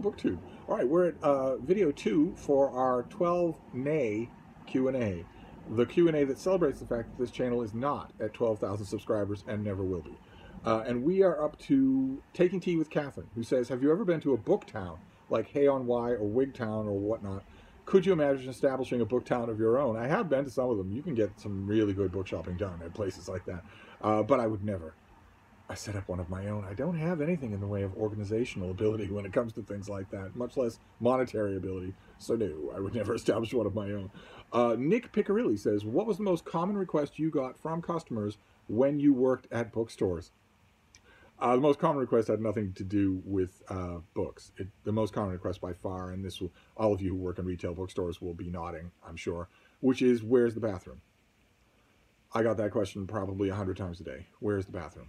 BookTube. All right, we're at video 2 for our 12 Nay Q&A. The Q&A that celebrates the fact that this channel is not at 12,000 subscribers and never will be. And we are up to Taking Tea with Catherine, who says, have you ever been to a book town like Hay-on-Wye or Wigtown or whatnot? Could you imagine establishing a book town of your own? I have been to some of them. You can get some really good book shopping done at places like that. But I would never. I set up one of my own. I don't have anything in the way of organizational ability when it comes to things like that, much less monetary ability. So no, I would never establish one of my own. Nick Piccarilli says, what was the most common request you got from customers when you worked at bookstores? The most common request had nothing to do with books. The most common request by far, and this will, all of you who work in retail bookstores will be nodding, I'm sure, which is, where's the bathroom? I got that question probably 100 times a day. Where's the bathroom?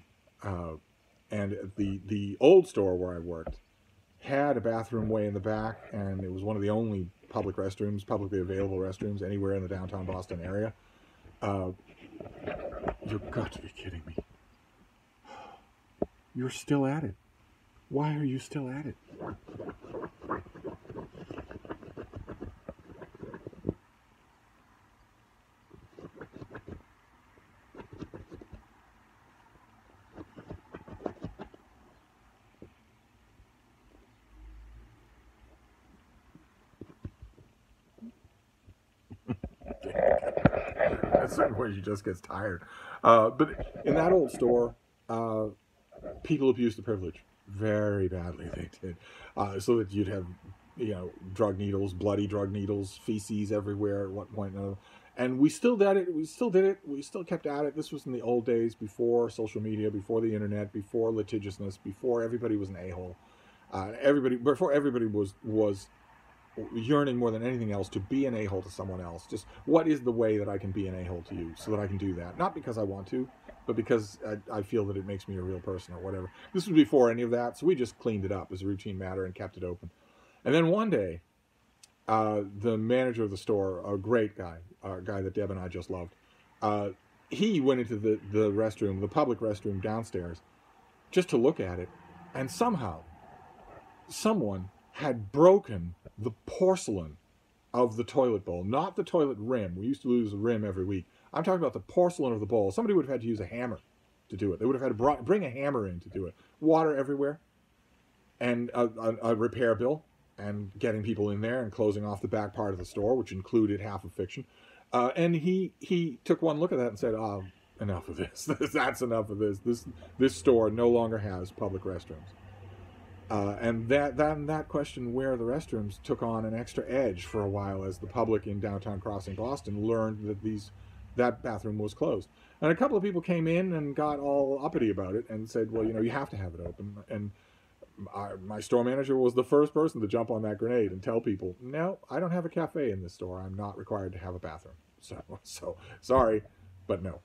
And the old store where I worked had a bathroom way in the back, and it was one of the only public restrooms, publicly available restrooms anywhere in the downtown Boston area. You've got to be kidding me. You're still at it. Why are you still at it? At certain point, you just gets tired. But in that old store, people abused the privilege very badly. They did, so that you'd have, drug needles, bloody drug needles, feces everywhere at one point or another. And we still did it. We still did it. We still kept at it. This was in the old days, before social media, before the internet, before litigiousness, before everybody was an a-hole. Before everybody was yearning more than anything else to be an a-hole to someone else. Just, what is the way that I can be an a-hole to you so that I can do that? Not because I want to, but because I feel that it makes me a real person or whatever. This was before any of that, so we just cleaned it up as a routine matter and kept it open. And then one day, the manager of the store, a great guy, a guy that Deb and I just loved, he went into the restroom, the public restroom downstairs, just to look at it, and somehow, someone had broken the porcelain of the toilet bowl, not the toilet rim. We used to lose a rim every week. I'm talking about the porcelain of the bowl. Somebody would have had to use a hammer to do it. They would have had to bring a hammer in to do it. Water everywhere, and a repair bill, and getting people in there and closing off the back part of the store, which included half of Fiction. And he took one look at that and said, "Oh, enough of this. That's enough of this. This store no longer has public restrooms." And that question, where are the restrooms, took on an extra edge for a while as the public in downtown Crossing, Boston, learned that that bathroom was closed. And a couple of people came in and got all uppity about it and said, well, you have to have it open. And my store manager was the first person to jump on that grenade and tell people, no, I don't have a cafe in this store. I'm not required to have a bathroom. So sorry, but no.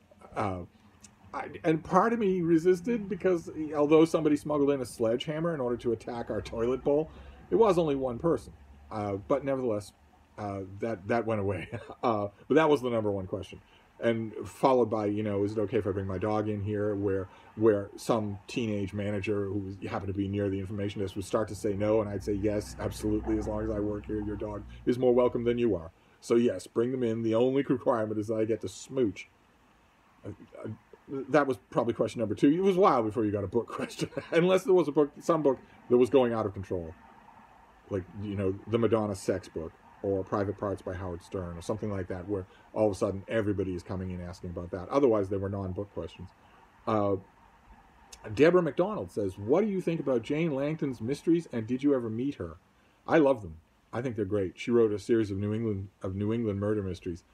And part of me resisted because although somebody smuggled in a sledgehammer in order to attack our toilet bowl, it was only one person. But nevertheless, that went away. But that was the number one question. And followed by, is it okay if I bring my dog in here? Where some teenage manager who happened to be near the information desk would start to say no, and I'd say yes, absolutely, as long as I work here, your dog is more welcome than you are. So yes, bring them in. The only requirement is that I get to smooch. That was probably question number 2. It was a while before you got a book question, unless there was some book that was going out of control, like the Madonna sex book or Private Parts by Howard Stern or something like that, where all of a sudden everybody is coming in asking about that. Otherwise, they were non-book questions. Deborah McDonald says, "What do you think about Jane Langton's mysteries, and did you ever meet her?" I love them. I think they're great. She wrote a series of New England murder mysteries.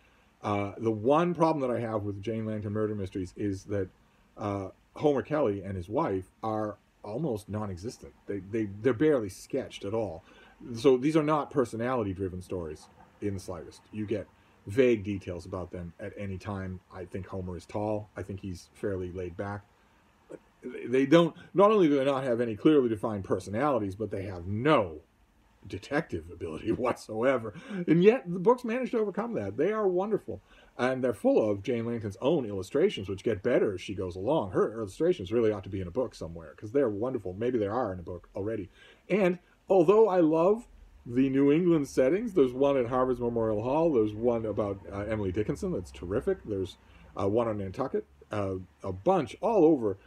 The one problem that I have with Jane Langton murder mysteries is that Homer Kelly and his wife are almost non-existent. They're barely sketched at all. So these are not personality-driven stories in the slightest. You get vague details about them at any time. I think Homer is tall. I think he's fairly laid back. But they don't. Not only do they not have any clearly defined personalities, but they have no detective ability whatsoever, and yet the books managed to overcome that. They are wonderful, and they're full of Jane Langton's own illustrations, which get better as she goes along. Her illustrations really ought to be in a book somewhere, because they're wonderful. Maybe they are in a book already. And although I love the New England settings, there's one at Harvard's Memorial Hall. There's one about Emily Dickinson that's terrific. There's one on Nantucket, a bunch all over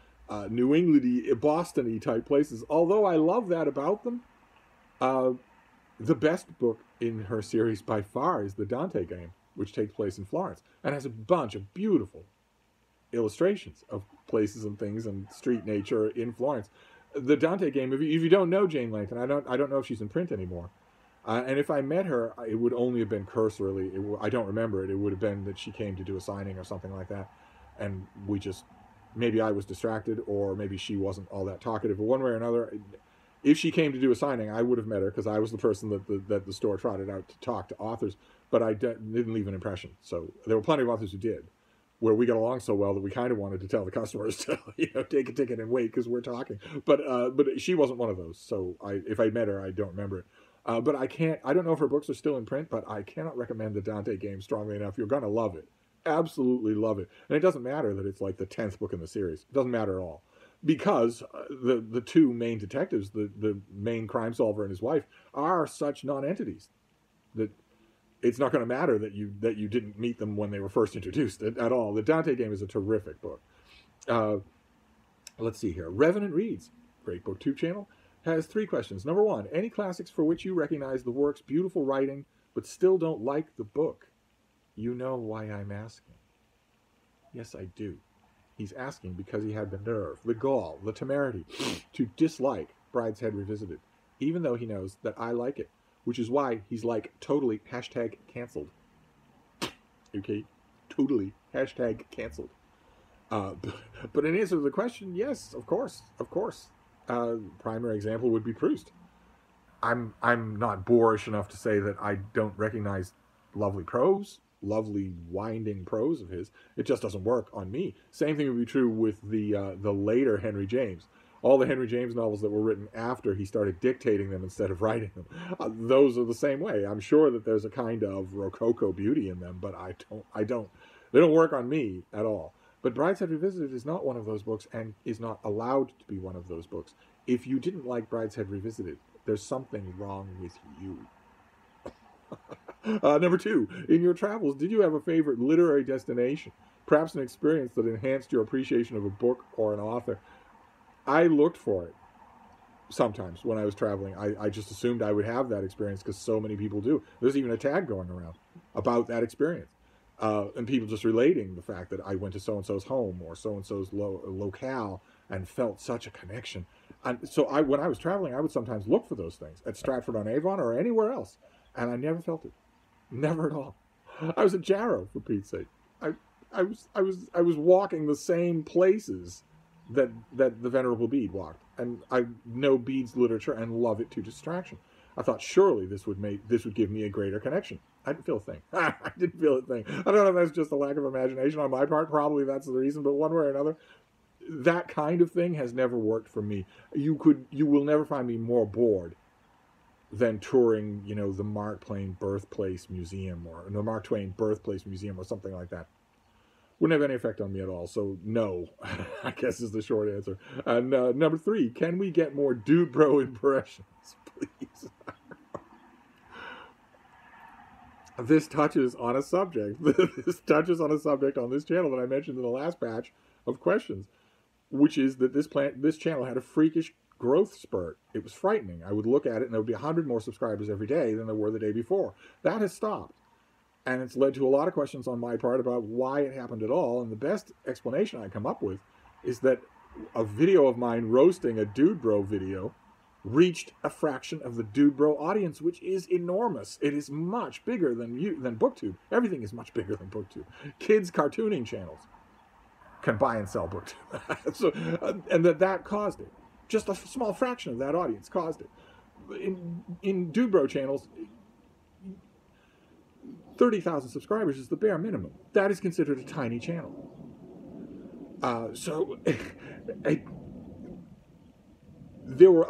New England-y, Boston-y type places. Although I love that about them, the best book in her series by far is the Dante game, which takes place in Florence and has a bunch of beautiful illustrations of places and things and street nature in Florence. The Dante game, if you don't know Jane Langton, I don't know if she's in print anymore. And if I met her, it would only have been cursorily. I don't remember it. It would have been that she came to do a signing or something like that. And we just, maybe I was distracted, or maybe she wasn't all that talkative. But one way or another, if she came to do a signing, I would have met her, because I was the person that the store trotted out to talk to authors. But I didn't leave an impression. So there were plenty of authors who did, where we got along so well that we kind of wanted to tell the customers to, take a ticket and wait because we're talking. But she wasn't one of those. So if I met her, I don't remember it. But I don't know if her books are still in print, but I cannot recommend the Dante game strongly enough. You're going to love it. Absolutely love it. And it doesn't matter that it's like the 10th book in the series. It doesn't matter at all. Because the two main detectives, the main crime solver and his wife, are such non-entities that it's not going to matter that you didn't meet them when they were first introduced at all. The Dante game is a terrific book. Let's see here. Revenant Reads, great BookTube channel, has 3 questions. Number 1, any classics for which you recognize the work's beautiful writing but still don't like the book? You know why I'm asking. Yes, I do. He's asking because he had the nerve, the gall, the temerity to dislike Brideshead Revisited, even though he knows that I like it. Which is why he's like, totally #canceled. Okay? Totally #canceled. But in answer to the question, yes, of course. Primary example would be Proust. I'm not boorish enough to say that I don't recognize lovely prose, lovely winding prose of his. It just doesn't work on me. Same thing would be true with the later Henry James. All the Henry James novels that were written after he started dictating them instead of writing them, those are the same way. I'm sure that there's a kind of rococo beauty in them, but they don't work on me at all. But Brideshead Revisited is not one of those books, and is not allowed to be one of those books. If you didn't like Brideshead Revisited, there's something wrong with you. Number 2, in your travels, did you have a favorite literary destination? Perhaps an experience that enhanced your appreciation of a book or an author? I looked for it sometimes when I was traveling. I just assumed I would have that experience because so many people do. There's even a tag going around about that experience. And people just relating the fact that I went to so-and-so's home or so-and-so's locale and felt such a connection. And so when I was traveling, I would sometimes look for those things at Stratford-on-Avon or anywhere else. And I never felt it. Never at all. I was at Jarrow, for Pete's sake. I was walking the same places that the Venerable Bede walked, and I know Bede's literature and love it to distraction. I thought surely this would give me a greater connection. I didn't feel a thing. I didn't feel a thing. I don't know if that's just a lack of imagination on my part. Probably that's the reason, but one way or another, that kind of thing has never worked for me. You will never find me more bored than touring, the Mark Twain Birthplace Museum or the Mark Twain Birthplace Museum or something like that. Wouldn't have any effect on me at all. So no, I guess is the short answer. And number 3, can we get more dude bro impressions, please? This touches on a subject. This touches on a subject on this channel that I mentioned in the last batch of questions, which is that this channel had a freakish growth spurt. It was frightening. I would look at it and there would be 100 more subscribers every day than there were the day before. That has stopped. And it's led to a lot of questions on my part about why it happened at all. And the best explanation I come up with is that a video of mine roasting a Dude Bro video reached a fraction of the Dude Bro audience, which is enormous. It is much bigger than BookTube. Everything is much bigger than BookTube. Kids' cartooning channels can buy and sell BookTube. So, and that caused it. Just a small fraction of that audience caused it. In Dude Bro channels, 30,000 subscribers is the bare minimum. That is considered a tiny channel. I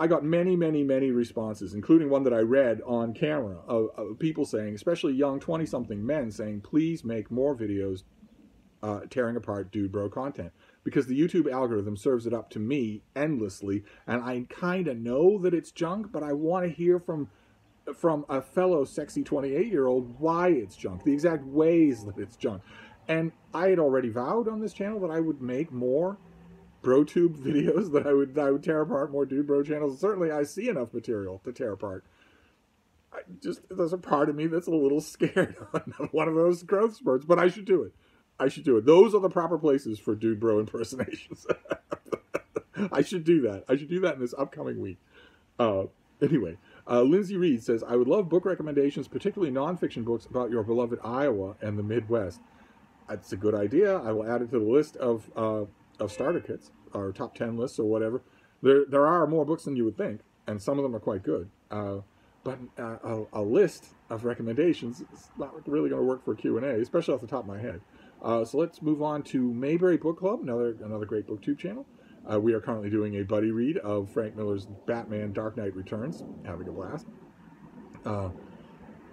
got many responses, including one that I read on camera of people saying, especially young 20-something men saying, please make more videos tearing apart Dude Bro content. because the YouTube algorithm serves it up to me endlessly, and I kind of know that it's junk, but I want to hear from a fellow sexy 28-year-old why it's junk, the exact ways that it's junk. And I had already vowed on this channel that I would make more BroTube videos, that I would tear apart more Dude Bro channels. Certainly I see enough material to tear apart. There's a part of me that's a little scared on one of those growth spurts, but I should do it. I should do it. Those are the proper places for Dude Bro impersonations. I should do that. I should do that in this upcoming week. Anyway, Lindsay Reed says, I would love book recommendations, particularly nonfiction books about your beloved Iowa and the Midwest. That's a good idea. I will add it to the list of starter kits, or top 10 lists or whatever. There are more books than you would think, and some of them are quite good. But a list of recommendations is not really going to work for a Q&A, especially off the top of my head. So let's move on to Mayberry Book Club, another great BookTube channel. We are currently doing a buddy read of Frank Miller's Batman Dark Knight Returns. Having a blast.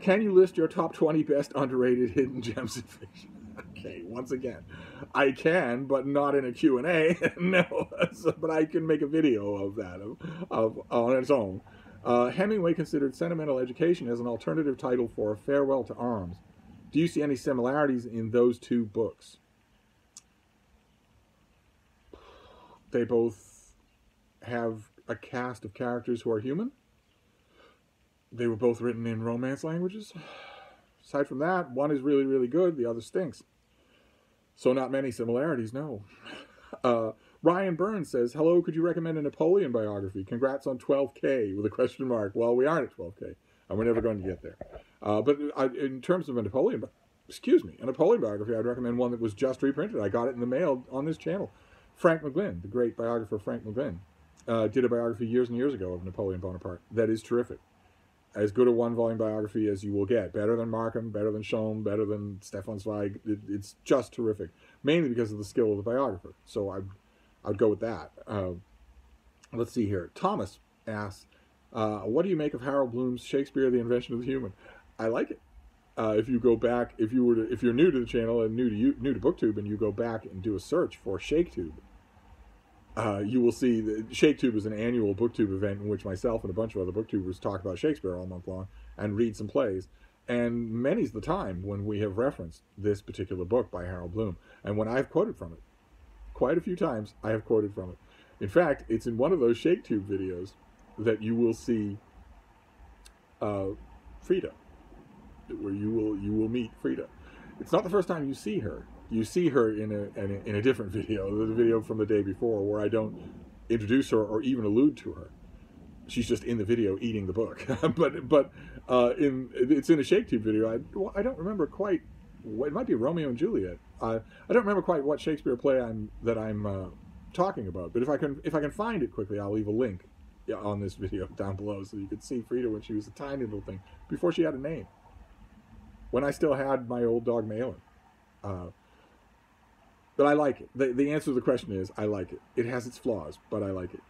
Can you list your top 20 best underrated hidden gems in fiction? Okay, once again, I can, but not in a Q&A. No, but I can make a video of that on its own. Hemingway considered Sentimental Education as an alternative title for A Farewell to Arms. Do you see any similarities in those two books? They both have a cast of characters who are human. They were both written in romance languages. Aside from that, one is really, really good. The other stinks. So not many similarities, no. Ryan Burns says, hello, could you recommend a Napoleon biography? Congrats on 12K with a question mark. Well, we aren't at 12K, and we're never going to get there. But in terms of a Napoleon biography, I'd recommend one that was just reprinted. I got it in the mail on this channel. Frank McGlynn, the great biographer Frank McGlynn, did a biography years and years ago of Napoleon Bonaparte. That is terrific. As good a one-volume biography as you will get. Better than Markham, better than Schoen, better than Stefan Zweig. It's just terrific. Mainly because of the skill of the biographer. So I'd go with that. Let's see here. Thomas asks, what do you make of Harold Bloom's Shakespeare, The Invention of the Human? I like it. If you go back, if you're new to the channel and new to BookTube, and you go back and do a search for ShakeTube, you will see that ShakeTube is an annual BookTube event in which myself and a bunch of other BookTubers talk about Shakespeare all month long and read some plays. And many's the time when we have referenced this particular book by Harold Bloom. And when I've quoted from it, quite a few times I have quoted from it. In fact, it's in one of those ShakeTube videos that you will see Frida, where you will meet Frida. It's not the first time you see her. You see her in a different video, the video from the day before, where I don't introduce her or even allude to her. She's just in the video eating the book. but it's in a ShakeTube video. I don't remember quite. It might be Romeo and Juliet. I don't remember quite what Shakespeare play I'm talking about. But if I can find it quickly, I'll leave a link on this video down below so you could see Frida when she was a tiny little thing before she had a name. When I still had my old dog Malin. But I like it. The answer to the question is, I like it. It has its flaws, but I like it.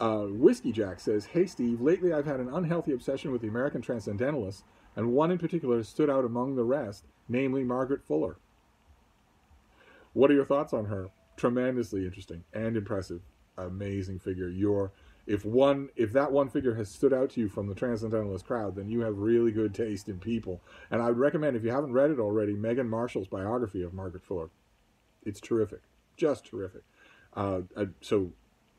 Whiskey Jack says, hey Steve, lately I've had an unhealthy obsession with the American Transcendentalists, and one in particular has stood out among the rest, namely Margaret Fuller. What are your thoughts on her? Tremendously interesting and impressive. Amazing figure. If that one figure has stood out to you from the Transcendentalist crowd, then you have really good taste in people. And I would recommend, if you haven't read it already, Megan Marshall's biography of Margaret Fuller. It's terrific. Just terrific. So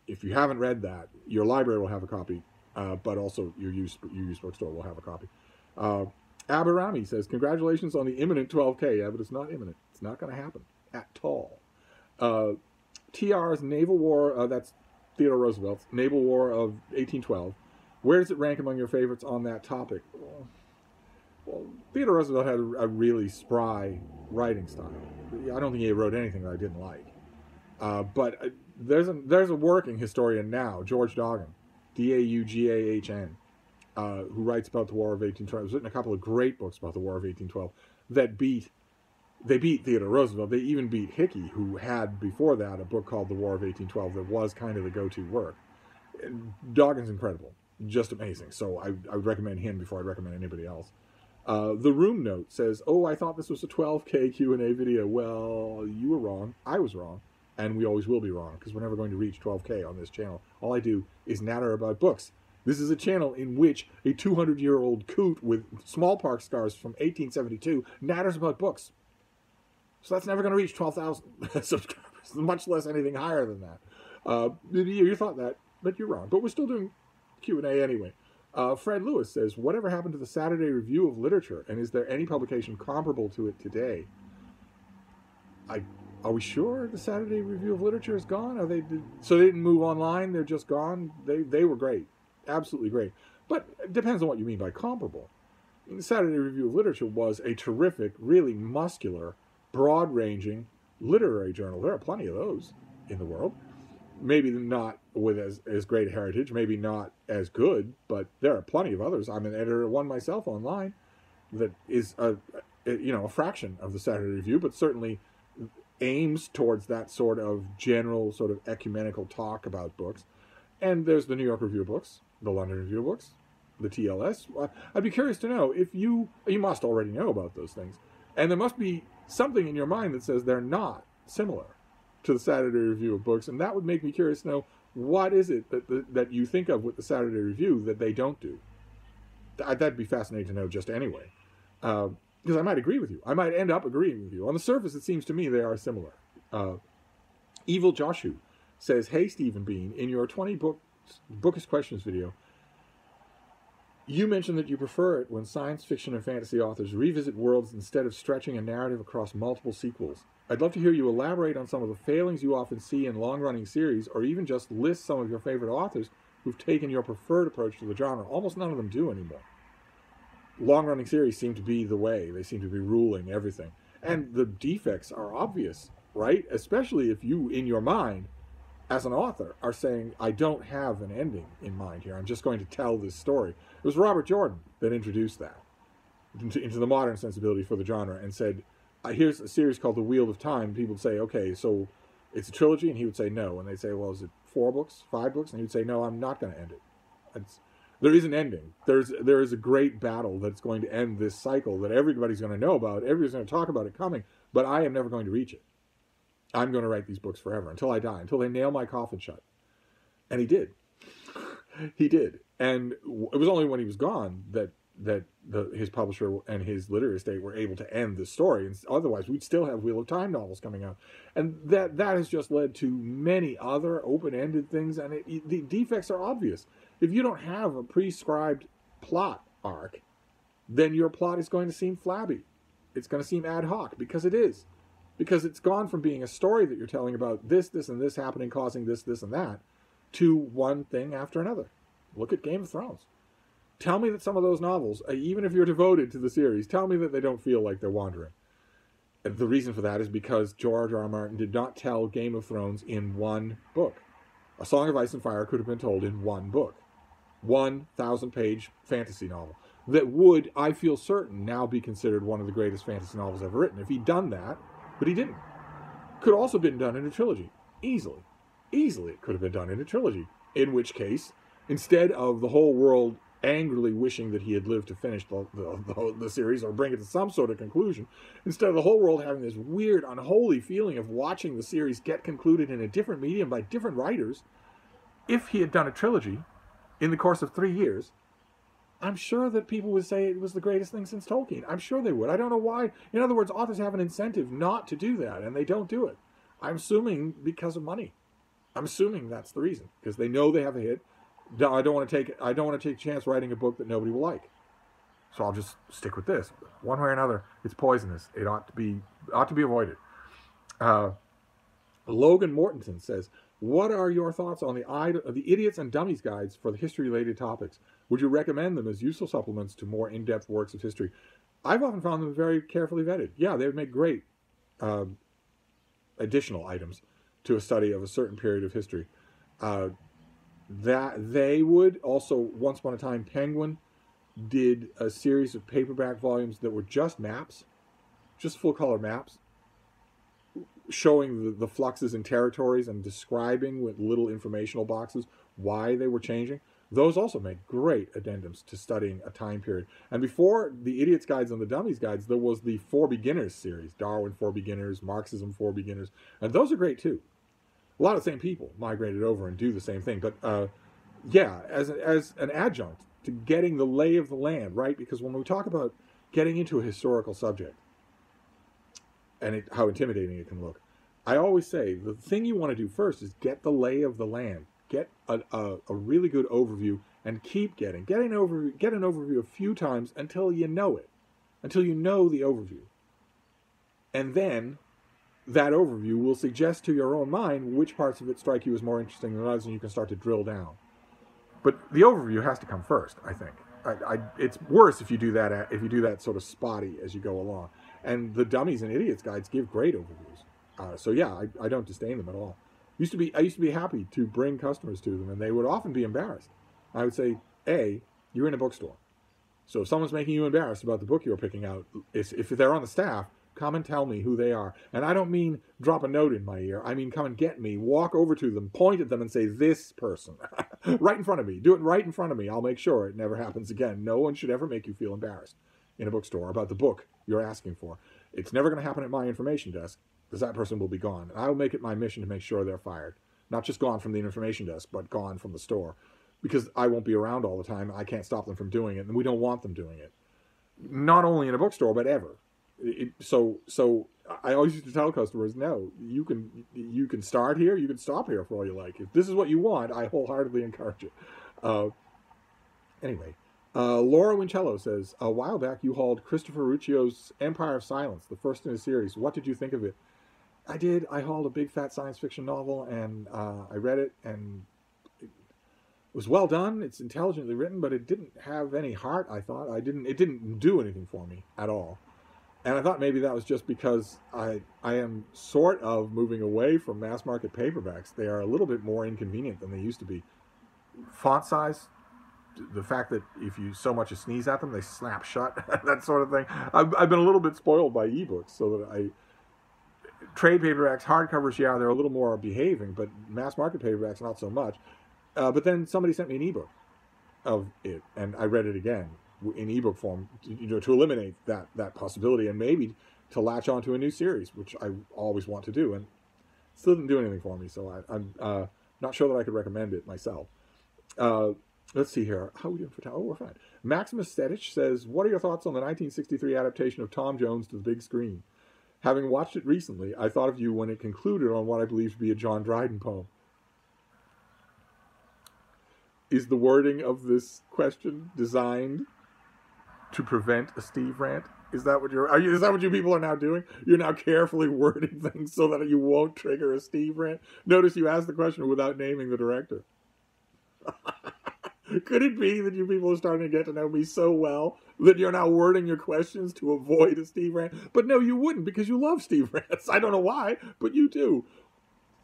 if you haven't read that, your library will have a copy, but also your used bookstore will have a copy. Aberami says, congratulations on the imminent 12K. Yeah, but it's not imminent. It's not going to happen at all. TR's Naval War, that's Theodore Roosevelt's Naval War of 1812. Where does it rank among your favorites on that topic? Well, Theodore Roosevelt had a really spry writing style. I don't think he wrote anything that I didn't like. But there's a working historian now, George Daughan, D-A-U-G-A-H-N, who writes about the War of 1812. He's written a couple of great books about the War of 1812 that beat Theodore Roosevelt. They even beat Hickey, who had before that a book called The War of 1812 that was kind of the go-to work. Daughan's incredible, just amazing. So I would recommend him before I'd recommend anybody else. The Room Note says, oh, I thought this was a 12K Q&A video. Well, you were wrong. I was wrong. and we always will be wrong, because we're never going to reach 12K on this channel. All I do is natter about books. This is a channel in which a 200-year-old coot with smallpox scars from 1872 natters about books. So that's never going to reach 12,000 subscribers, much less anything higher than that. You thought that, but you're wrong. But we're still doing Q&A anyway. Fred Lewis says, whatever happened to the Saturday Review of Literature, and is there any publication comparable to it today? Are we sure the Saturday Review of Literature is gone? So they didn't move online, they're just gone? They were great, absolutely great. But it depends on what you mean by comparable. The Saturday Review of Literature was a terrific, really muscular, broad-ranging literary journal. There are plenty of those in the world. Maybe not with as great a heritage, maybe not as good, but there are plenty of others. I'm an editor of one myself online that is a fraction of the Saturday Review, but certainly aims towards that sort of general sort of ecumenical talk about books. And there's the New York Review of Books, the London Review of Books, the TLS. I'd be curious to know if you must already know about those things. And there must be something in your mind that says they're not similar to the Saturday Review of Books, and that would make me curious to know what is it that you think of with the Saturday Review that they don't do. That'd be fascinating to know just anyway. Because I might agree with you. I might end up agreeing with you. On the surface, it seems to me they are similar. Evil Joshua says, hey, Stephen Bean, in your 20 bookish questions video, you mentioned that you prefer it when science fiction and fantasy authors revisit worlds instead of stretching a narrative across multiple sequels. I'd love to hear you elaborate on some of the failings you often see in long-running series, or even just list some of your favorite authors who've taken your preferred approach to the genre. Almost none of them do anymore. Long-running series seem to be the way. They seem to be ruling everything. And the defects are obvious, right? Especially if you, in your mind, as an author, are saying, I don't have an ending in mind here. I'm just going to tell this story. It was Robert Jordan that introduced that into the modern sensibility for the genre and said, here's a series called The Wheel of Time. People would say, okay, so it's a trilogy? And he would say no. And they'd say, well, is it 4 books, 5 books? And he would say, no, I'm not going to end it. There is an ending. There is a great battle that's going to end this cycle that everybody's going to know about. Everybody's going to talk about it coming, but I am never going to reach it. I'm going to write these books forever until I die, until they nail my coffin shut. And he did. He did. And it was only when he was gone that his publisher and his literary estate were able to end the story. And otherwise, we'd still have Wheel of Time novels coming out. And that has just led to many other open-ended things. And the defects are obvious. If you don't have a prescribed plot arc, then your plot is going to seem flabby. It's going to seem ad hoc, because it is. Because it's gone from being a story that you're telling about this, and this happening, causing this, and that, to one thing after another. Look at Game of Thrones. Tell me that some of those novels, even if you're devoted to the series, tell me that they don't feel like they're wandering. And the reason for that is because George R. R. Martin did not tell Game of Thrones in one book. A Song of Ice and Fire could have been told in one book. 1,000-page fantasy novel that would, I feel certain, now be considered one of the greatest fantasy novels ever written. If he'd done that, but he didn't. Could also have been done in a trilogy. Easily. Easily it could have been done in a trilogy. In which case, instead of the whole world angrily wishing that he had lived to finish the series or bring it to some sort of conclusion, instead of the whole world having this weird, unholy feeling of watching the series get concluded in a different medium by different writers, if he had done a trilogy in the course of 3 years, I'm sure that people would say it was the greatest thing since Tolkien. I'm sure they would. I don't know why. In other words, authors have an incentive not to do that, and they don't do it. I'm assuming because of money. I'm assuming that's the reason, because they know they have a hit. I don't want to take a chance writing a book that nobody will like. So I'll just stick with this. One way or another, it's poisonous. It ought to be avoided. Logan Mortensen says, what are your thoughts on the Idiots and Dummies guides for the history-related topics? Would you recommend them as useful supplements to more in-depth works of history? I've often found them very carefully vetted. Yeah, they would make great additional items to a study of a certain period of history. That they would also, once upon a time, Penguin did a series of paperback volumes that were just maps, just full-color maps, showing the fluxes and territories and describing with little informational boxes why they were changing. Those also make great addendums to studying a time period. And before the Idiots Guides and the Dummies Guides, there was the For Beginners series, Darwin for Beginners, Marxism for Beginners, and those are great too. A lot of the same people migrated over and do the same thing. But yeah, as an adjunct to getting the lay of the land, right? Because when we talk about getting into a historical subject and how intimidating it can look, I always say the thing you want to do first is get the lay of the land, get a really good overview, and keep get an overview a few times until you know it, until you know the overview, and then that overview will suggest to your own mind which parts of it strike you as more interesting than others, and you can start to drill down. But the overview has to come first, I think. It's worse if you do that sort of spotty as you go along. And the Dummies and Idiots guides give great overviews. So yeah, I don't disdain them at all. I used to be happy to bring customers to them, and they would often be embarrassed. I would say, A, you're in a bookstore. So if someone's making you embarrassed about the book you're picking out, if they're on the staff, come and tell me who they are. And I don't mean drop a note in my ear. I mean come and get me, walk over to them, point at them and say, this person, right in front of me. Do it right in front of me. I'll make sure it never happens again. No one should ever make you feel embarrassed in a bookstore about the book you're asking for. It's never going to happen at my information desk, because that person will be gone. And I will make it my mission to make sure they're fired. Not just gone from the information desk, but gone from the store. Because I won't be around all the time. I can't stop them from doing it, and we don't want them doing it. Not only in a bookstore, but ever. So I always used to tell customers, no, you can start here, you can stop here for all you like. If this is what you want, I wholeheartedly encourage it. Anyway, Laura Wincello says, a while back you hauled Christopher Ruccio's Empire of Silence, the first in a series. What did you think of it? I did. I hauled a big fat science fiction novel, and I read it, and it was well done. It's intelligently written, but it didn't have any heart, I thought. It didn't do anything for me at all. And I thought maybe that was just because I am sort of moving away from mass market paperbacks. They are a little bit more inconvenient than they used to be. Font size, the fact that if you so much as sneeze at them, they snap shut, that sort of thing. I've been a little bit spoiled by ebooks, so that trade paperbacks, hardcovers, yeah, they're a little more behaving, but mass market paperbacks, not so much. But then somebody sent me an ebook of it, and I read it again in ebook form, to eliminate that possibility, and maybe to latch onto a new series, which I always want to do, and still didn't do anything for me. So I'm not sure that I could recommend it myself. Let's see here. How are we doing for time? Oh, we're fine. Maximus Stedich says, what are your thoughts on the 1963 adaptation of Tom Jones to the big screen? Having watched it recently, I thought of you when it concluded on what I believe to be a John Dryden poem. Is the wording of this question designed to prevent a Steve rant? Is that what is that what you people are now doing? You're now carefully wording things so that you won't trigger a Steve rant? Notice you asked the question without naming the director. Could it be that you people are starting to get to know me so well that you're now wording your questions to avoid a Steve rant? But no, you wouldn't, because you love Steve rants. I don't know why, but you do.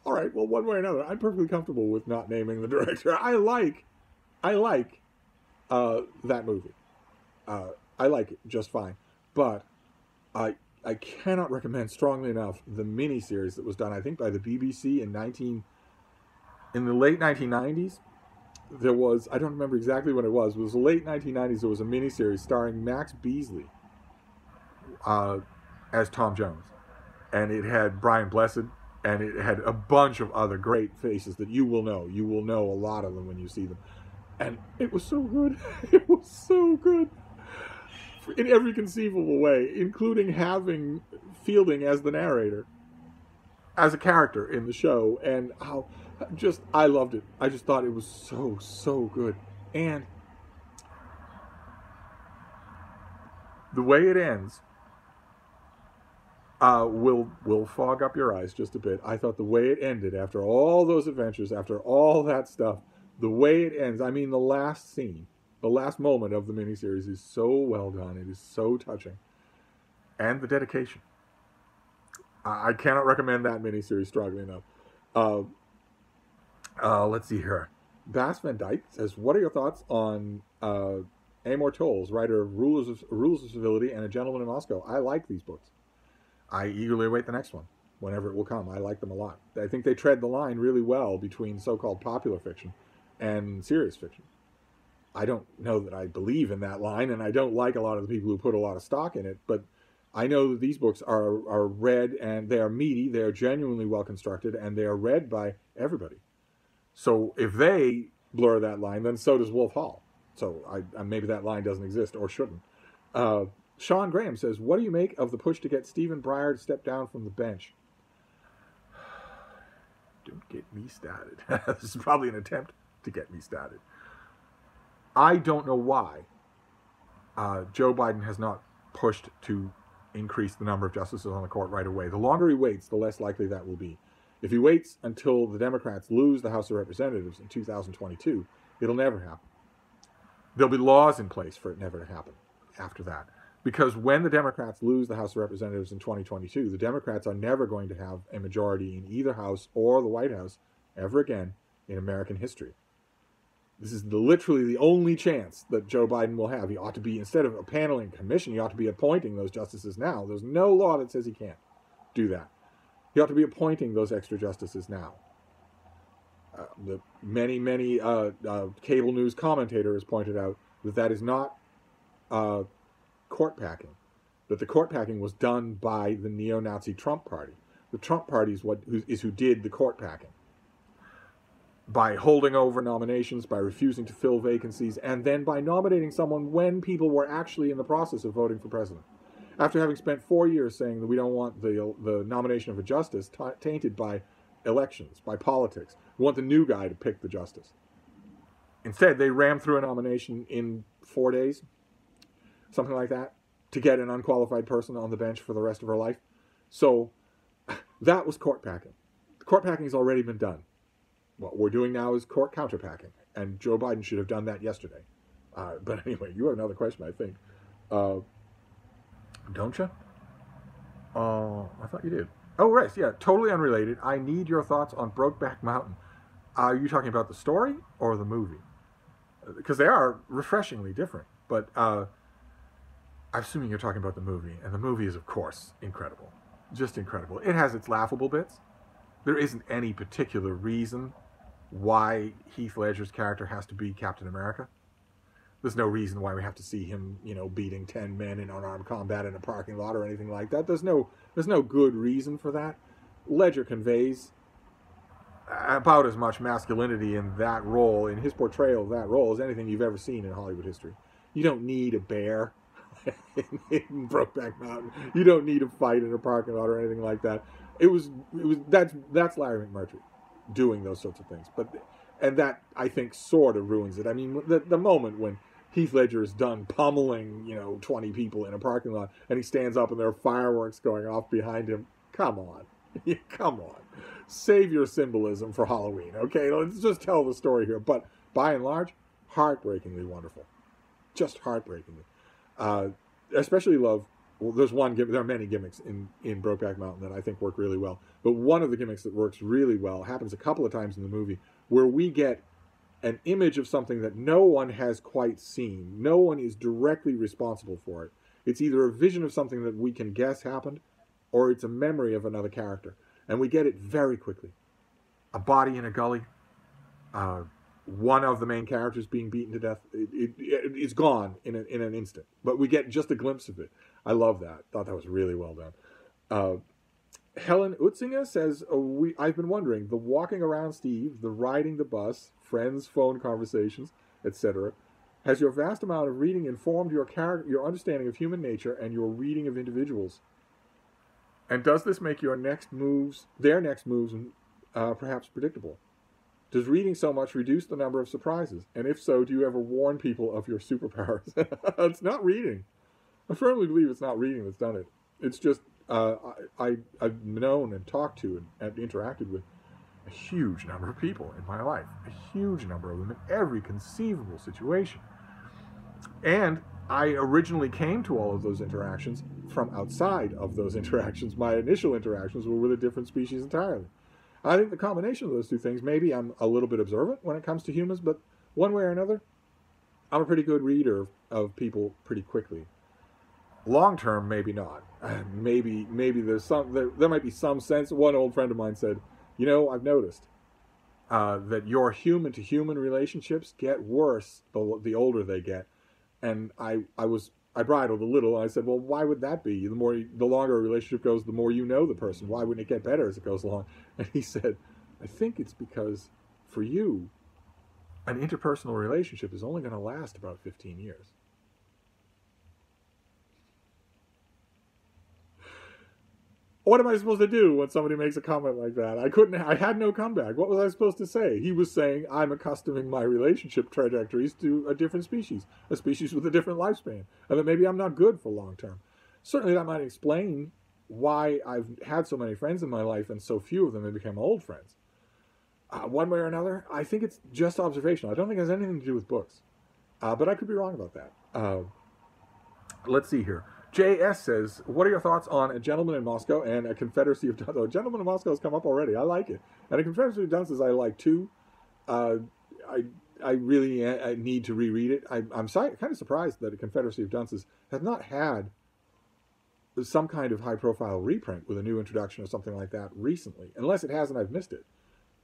All right, well, one way or another, I'm perfectly comfortable with not naming the director. I like that movie. I like it just fine, but I cannot recommend strongly enough the miniseries that was done, I think, by the BBC in the late 1990s. There was, I don't remember exactly when it was the late 1990s. There was a miniseries starring Max Beasley as Tom Jones, and it had Brian Blessed, and it had a bunch of other great faces that you will know. You will know a lot of them when you see them, and it was so good. It was so good in every conceivable way, including having Fielding as the narrator, as a character in the show, and how I loved it. I just thought it was so good. And the way it ends will fog up your eyes just a bit. I thought the way it ended, after all those adventures, after all that stuff, the way it ends, I mean the last scene, the last moment of the miniseries is so well done. It is so touching. And the dedication. I cannot recommend that miniseries strongly enough. Let's see here. Bas Van Dyke says, what are your thoughts on Amor Towles, writer of Rules of Civility and A Gentleman in Moscow? I like these books. I eagerly await the next one, whenever it will come. I like them a lot. I think they tread the line really well between so-called popular fiction and serious fiction. I don't know that I believe in that line, and I don't like a lot of the people who put a lot of stock in it, but I know that these books are read, and they are meaty, they are genuinely well constructed, and they are read by everybody. So if they blur that line, then so does Wolf Hall. So maybe that line doesn't exist or shouldn't. Sean Graham says, what do you make of the push to get Stephen Breyer to step down from the bench? Don't get me started. This is probably an attempt to get me started. I don't know why Joe Biden has not pushed to increase the number of justices on the court right away. The longer he waits, the less likely that will be. If he waits until the Democrats lose the House of Representatives in 2022, it'll never happen. There'll be laws in place for it never to happen after that. Because when the Democrats lose the House of Representatives in 2022, the Democrats are never going to have a majority in either House or the White House ever again in American history. This is literally the only chance that Joe Biden will have. He ought to be, instead of a paneling commission, he ought to be appointing those justices now. There's no law that says he can't do that. He ought to be appointing those extra justices now. The many cable news commentators pointed out that that is not court packing. That the court packing was done by the neo-Nazi Trump Party. The Trump Party is who did the court packing. By holding over nominations, by refusing to fill vacancies, and then by nominating someone when people were actually in the process of voting for president. After having spent 4 years saying that we don't want the nomination of a justice tainted by elections, by politics. We want the new guy to pick the justice. Instead, they rammed through a nomination in 4 days, something like that, to get an unqualified person on the bench for the rest of her life. So that was court packing. Court packing has already been done. What we're doing now is court counterpacking, and Joe Biden should have done that yesterday. But anyway, you have another question, I think. Don't you? I thought you did. Oh, right, yeah, totally unrelated. I need your thoughts on Brokeback Mountain. Are you talking about the story or the movie? Because they are refreshingly different. But I'm assuming you're talking about the movie, and the movie is, of course, incredible. Just incredible. It has its laughable bits. There isn't any particular reason why Heath Ledger's character has to be Captain America. There's no reason why we have to see him, beating 10 men in unarmed combat in a parking lot or anything like that. There's no good reason for that. Ledger conveys about as much masculinity in that role, in his portrayal of that role, as anything you've ever seen in Hollywood history. You don't need a bear in Brokeback Mountain. You don't need a fight in a parking lot or anything like that. That's Larry McMurtry doing those sorts of things. And that, I think, sort of ruins it. I mean, the moment when Heath Ledger is done pummeling, 20 people in a parking lot, and he stands up and there are fireworks going off behind him. Come on. Come on. Save your symbolism for Halloween, okay? Let's just tell the story here. But by and large, heartbreakingly wonderful. Just heartbreakingly. Especially love. Well, there are many gimmicks in Brokeback Mountain that I think work really well. But one of the gimmicks that works really well happens a couple of times in the movie, where we get an image of something that no one has quite seen. No one is directly responsible for it. It's either a vision of something that we can guess happened, or it's a memory of another character. And we get it very quickly. A body in a gully. One of the main characters being beaten to death. It's gone in an instant. But we get just a glimpse of it. I love that. Thought that was really well done. Helen Utzinger says, I've been wondering, the walking around Steve, the riding the bus, friends' phone conversations, etc. Has your vast amount of reading informed your understanding of human nature and your reading of individuals? And does this make their next moves, perhaps predictable? Does reading so much reduce the number of surprises? And if so, do you ever warn people of your superpowers? It's not reading. I firmly believe it's not reading that's done it. It's just I've known and talked to and interacted with a huge number of people in my life. A huge number of them in every conceivable situation. And I originally came to all of those interactions from outside of those interactions. My initial interactions were with a different species entirely. I think the combination of those two things, maybe I'm a little bit observant when it comes to humans, but one way or another, I'm a pretty good reader of people pretty quickly. Long term, maybe not. Maybe there might be some sense. One old friend of mine said, I've noticed that your human to human relationships get worse the older they get. And I was I bridled a little, and I said, well, why would that be? The longer a relationship goes, the more you know the person. Why wouldn't it get better as it goes along? And he said, I think it's because for you, an interpersonal relationship is only going to last about 15 years. What am I supposed to do when somebody makes a comment like that? I had no comeback. What was I supposed to say? He was saying, I'm accustoming my relationship trajectories to a different species, a species with a different lifespan, and that maybe I'm not good for long term. Certainly that might explain why I've had so many friends in my life and so few of them have become old friends. One way or another, I think it's just observational. I don't think it has anything to do with books. But I could be wrong about that. Let's see here. JS says, what are your thoughts on A Gentleman in Moscow and A Confederacy of Dunces? A Gentleman in Moscow has come up already. I like it. And A Confederacy of Dunces I like too. I really need to reread it. I'm kind of surprised that A Confederacy of Dunces has not had some kind of high-profile reprint with a new introduction or something like that recently. Unless it has and I've missed it.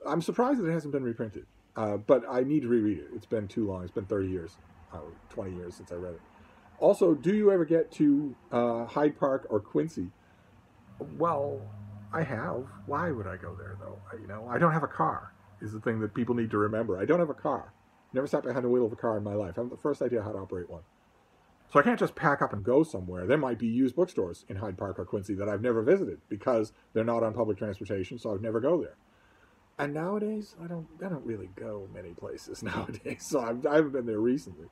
I'm surprised that it hasn't been reprinted. But I need to reread it. It's been too long. It's been 30 years, 20 years since I read it. Also, do you ever get to Hyde Park or Quincy? Well, I have. Why would I go there, though? I don't have a car, is the thing that people need to remember. I don't have a car. Never sat behind the wheel of a car in my life. I have the first idea how to operate one. So I can't just pack up and go somewhere. There might be used bookstores in Hyde Park or Quincy that I've never visited because they're not on public transportation, so I'd never go there. And nowadays, I don't really go many places nowadays, so I haven't been there recently.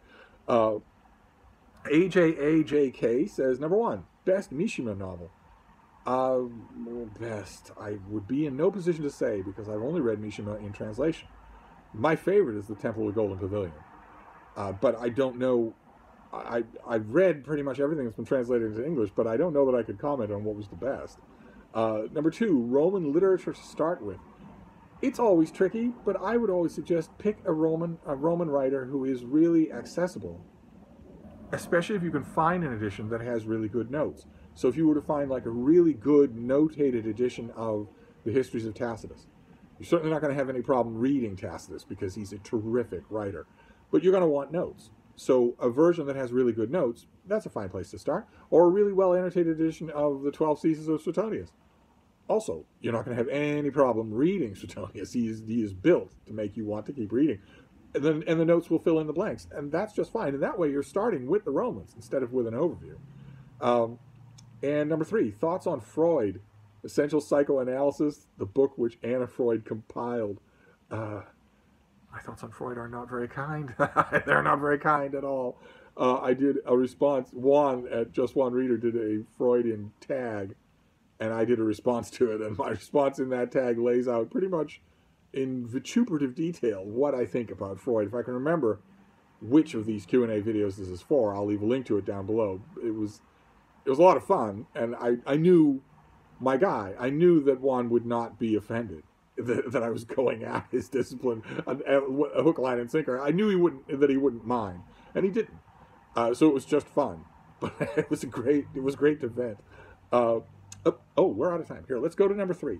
AJAJK says, number 1, best Mishima novel. Best. I would be in no position to say because I've only read Mishima in translation. My favorite is The Temple of the Golden Pavilion. But I don't know. I've read pretty much everything that's been translated into English, but I don't know that I could comment on what was the best. Number 2, Roman literature to start with. It's always tricky, but I would always suggest pick a Roman writer who is really accessible, especially if you can find an edition that has really good notes. So if you were to find like a really good notated edition of the Histories of Tacitus, you're certainly not going to have any problem reading Tacitus because he's a terrific writer, but you're going to want notes. So a version that has really good notes, that's a fine place to start, or a really well annotated edition of the 12 Seasons of Suetonius. Also, you're not going to have any problem reading Suetonius. He is built to make you want to keep reading. And the notes will fill in the blanks. And that's just fine. And that way you're starting with the Romans instead of with an overview. And number 3, thoughts on Freud, Essential Psychoanalysis, the book which Anna Freud compiled. My thoughts on Freud are not very kind. They're not very kind at all. I did a response. Juan at Just One Reader did a Freudian tag. And I did a response to it, and my response in that tag lays out pretty much in vituperative detail what I think about Freud. If I can remember which of these Q&A videos this is for, I'll leave a link to it down below. It was a lot of fun, and I knew my guy. I knew that Juan would not be offended that I was going at his discipline, a hook, line, and sinker. I knew he wouldn't mind, and he didn't. So it was just fun, but it was great to vent. Oh, we're out of time. Here, let's go to number 3.